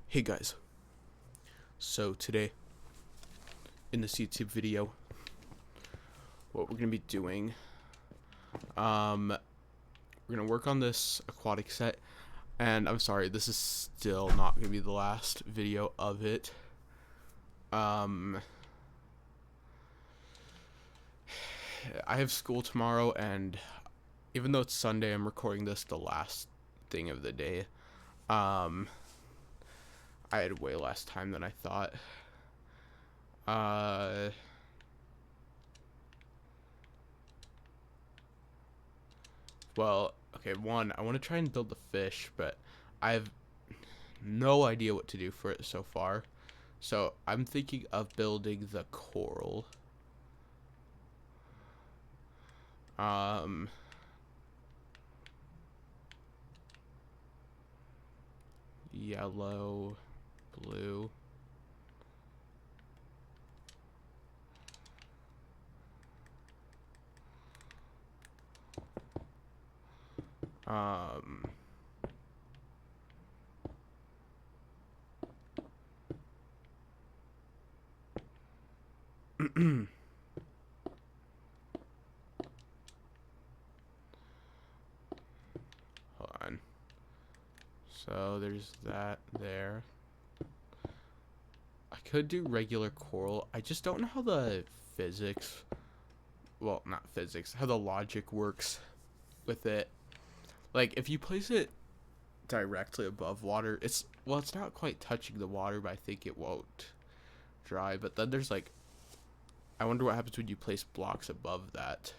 Hey guys, so today in this YouTube video, what we're gonna be doing, we're gonna work on this aquatic set, and I'm sorry, this is still not gonna be the last video of it. I have school tomorrow, and even though it's Sunday, I'm recording this the last thing of the day. I had way less time than I thought. Well, okay, one, I want to try and build the fish, but I have no idea what to do for it so far. So I'm thinking of building the coral. Yellow, blue. Um, Hold on. So there's that there. I could do regular coral. I just don't know how the physics, well, not physics, how the logic works with it. Like, if you place it directly above water, it's not quite touching the water, but I think it won't dry. But then there's like, I wonder what happens when you place blocks above that.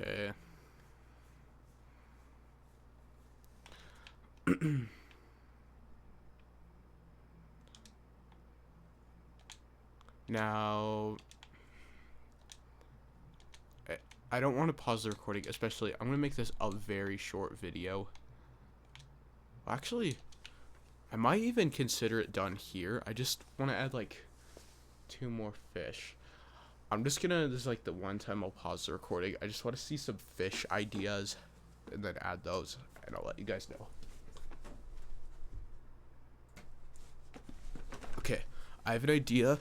Okay. Now, I don't want to pause the recording, especially, I'm going to make this a very short video. Actually, I might even consider it done here. I just want to add like 2 more fish. I'm just gonna, this is like the one time I'll pause the recording. I just want to see some fish ideas and then add those, and I'll let you guys know. Okay, I have an idea,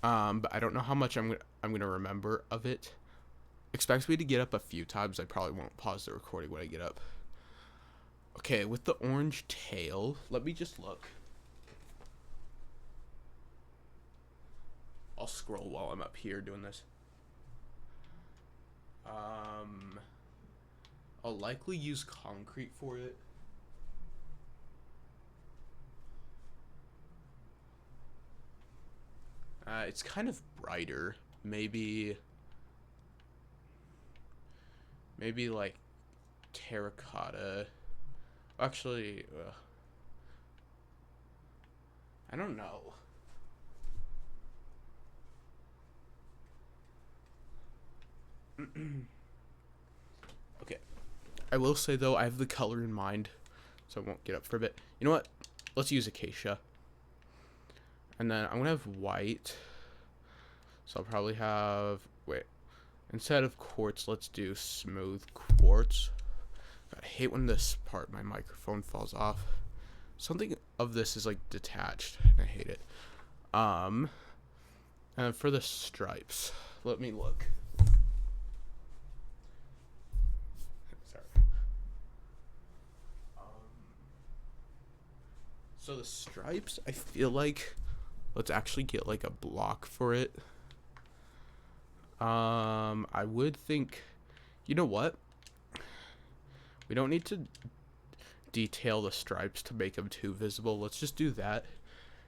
but I don't know how much I'm gonna remember of it. Expect me to get up a few times. I probably won't pause the recording when I get up. Okay, with the orange tail, let me just look. I'll scroll while I'm up here doing this. I'll likely use concrete for it. It's kind of brighter. Maybe like terracotta. Actually, I don't know. Okay. I will say though, I have the color in mind, so I won't get up for a bit. You know what? Let's use acacia. And then I'm gonna have white. So I'll probably have, wait, instead of quartz, let's do smooth quartz. I hate when this part, my microphone falls off. Something of this is like detached, and I hate it. And for the stripes, let me look. Sorry. So the stripes, I feel like, let's actually get like a block for it. I would think, you know what? We don't need to detail the stripes to make them too visible. Let's just do that.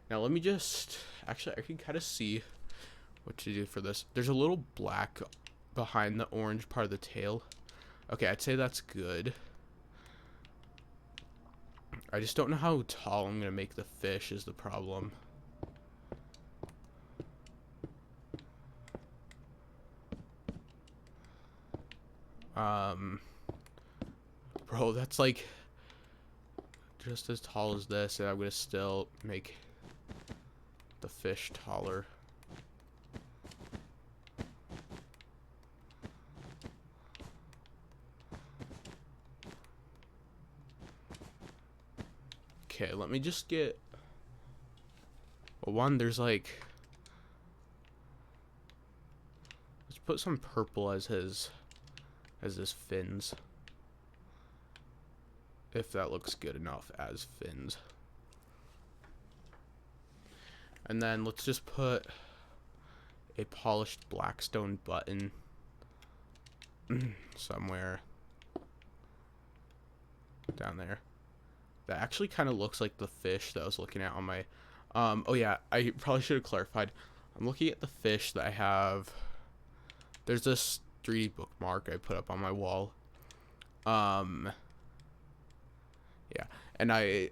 Now let me just, actually I can kind of see what to do for this. There's a little black behind the orange part of the tail. Okay, I'd say that's good. I just don't know how tall I'm gonna make the fish is the problem. Bro, that's like just as tall as this, and I'm gonna still make the fish taller. Okay, let me just get, well, one, there's like, let's put some purple as his fins, if that looks good enough as fins. And then let's just put a polished blackstone button somewhere down there. That actually kind of looks like the fish that I was looking at on my, oh yeah, I probably should have clarified. I'm looking at the fish that I have. There's this 3D bookmark I put up on my wall. Yeah, and I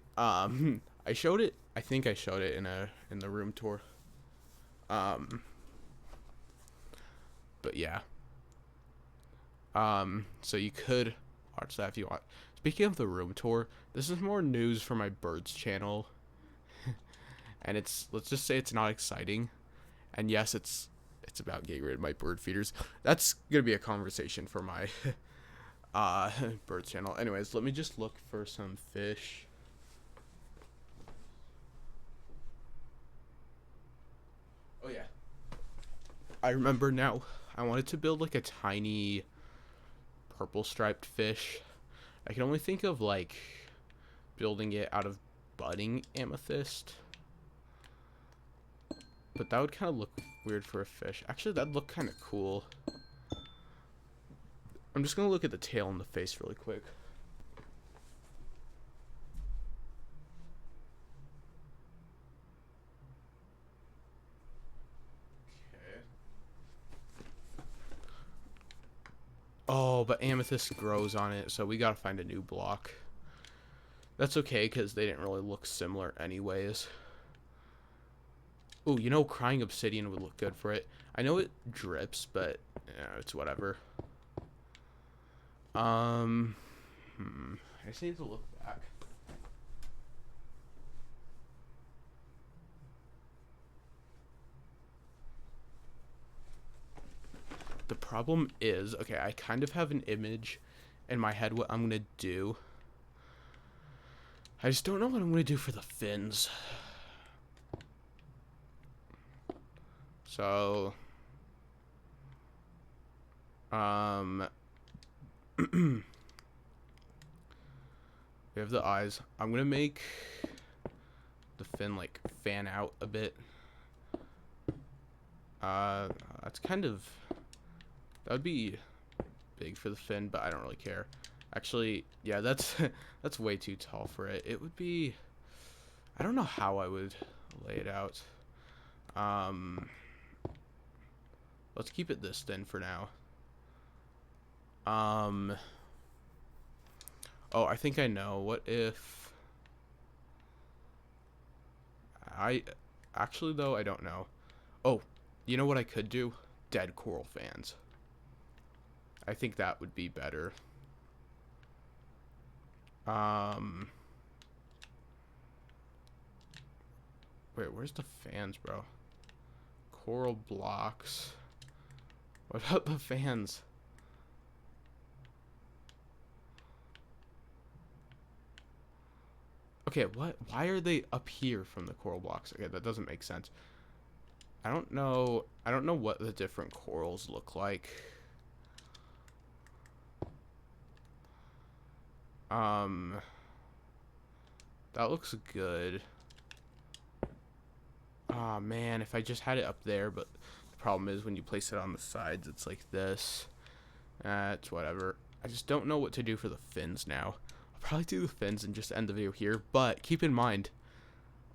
showed it. I think I showed it in the room tour. But yeah. So you could watch that if you want. Speaking of the room tour, this is more news for my birds channel. And let's just say it's not exciting. And yes, it's about getting rid of my bird feeders. That's gonna be a conversation for my birds channel. Anyways, let me just look for some fish. Oh yeah, I remember now. I wanted to build like a tiny purple striped fish. I can only think of like building it out of budding amethyst, but that would kind of look weird for a fish. Actually, that'd look kind of cool. I'm just gonna look at the tail and the face really quick. Okay. Oh, but amethyst grows on it, so we gotta find a new block. That's okay, because they didn't really look similar anyways. Ooh, you know, crying obsidian would look good for it. I know it drips, but it's whatever. I just need to look back. The problem is, okay, I kind of have an image in my head what I'm gonna do. I just don't know what I'm gonna do for the fins. So, we have the eyes. I'm gonna make the fin like fan out a bit. That's kind of, that would be big for the fin, but I don't really care. Actually, yeah, that's that's way too tall for it. It would be, I don't know how I would lay it out. Let's keep it this thin for now. Oh, I think I know. What if actually though, I don't know. Oh, you know what I could do? Dead coral fans. I think that would be better. Wait, where's the fans, bro? Coral blocks. What about the fans? Okay, what? Why are they up here from the coral blocks? Okay, that doesn't make sense. I don't know what the different corals look like. That looks good. Oh man, if I just had it up there, but the problem is when you place it on the sides, it's like this. It's whatever. I just don't know what to do for the fins now. I'll probably do the fins and just end the video here, but keep in mind,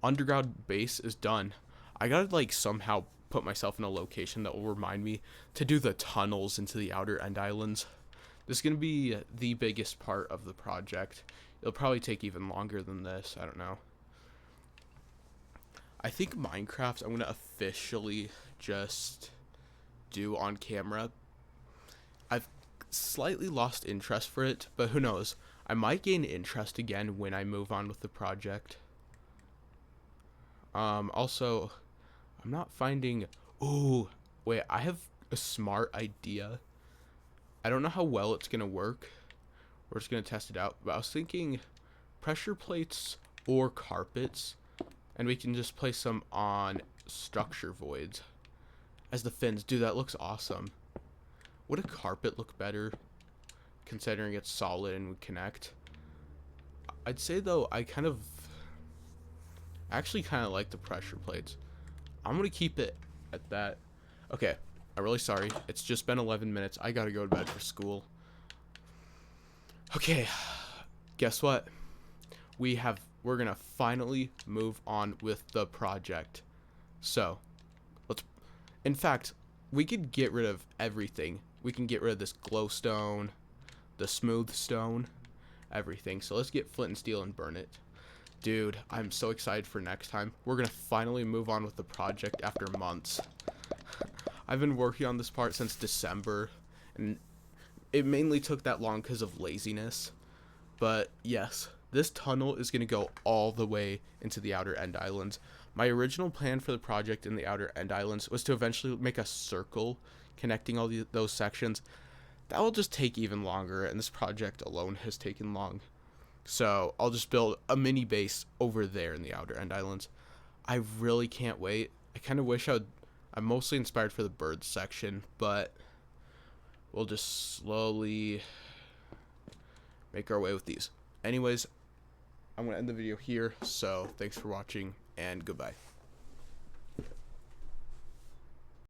underground base is done. I gotta like somehow put myself in a location that will remind me to do the tunnels into the outer end islands. This is going to be the biggest part of the project. It'll probably take even longer than this. I don't know. I think Minecraft I'm going to officially just do on camera. I've slightly lost interest for it, but who knows? I might gain interest again when I move on with the project. Also, I'm not finding... Ooh, wait, I have a smart idea. I don't know how well it's going to work. We're just going to test it out. But I was thinking pressure plates or carpets. And we can just place them on structure voids as the fins. Dude, that looks awesome. Would a carpet look better considering it's solid and would connect? I'd say, though, I actually kind of like the pressure plates. I'm going to keep it at that. Okay, I'm really sorry. It's just been 11 minutes. I got to go to bed for school. Okay, guess what? We're going to finally move on with the project. So, in fact, we could get rid of everything. We can get rid of this glowstone, the smooth stone, everything. So let's get flint and steel and burn it. Dude, I'm so excited for next time. We're going to finally move on with the project after months. I've been working on this part since December, and it mainly took that long because of laziness. But yes, this tunnel is going to go all the way into the Outer End Islands. My original plan for the project in the Outer End Islands was to eventually make a circle connecting all those sections. That will just take even longer, and this project alone has taken long. So I'll just build a mini base over there in the Outer End Islands. I really can't wait. I kind of wish I'm mostly inspired for the birds section, but we'll just slowly make our way with these. Anyways, I'm going to end the video here, so thanks for watching, and goodbye.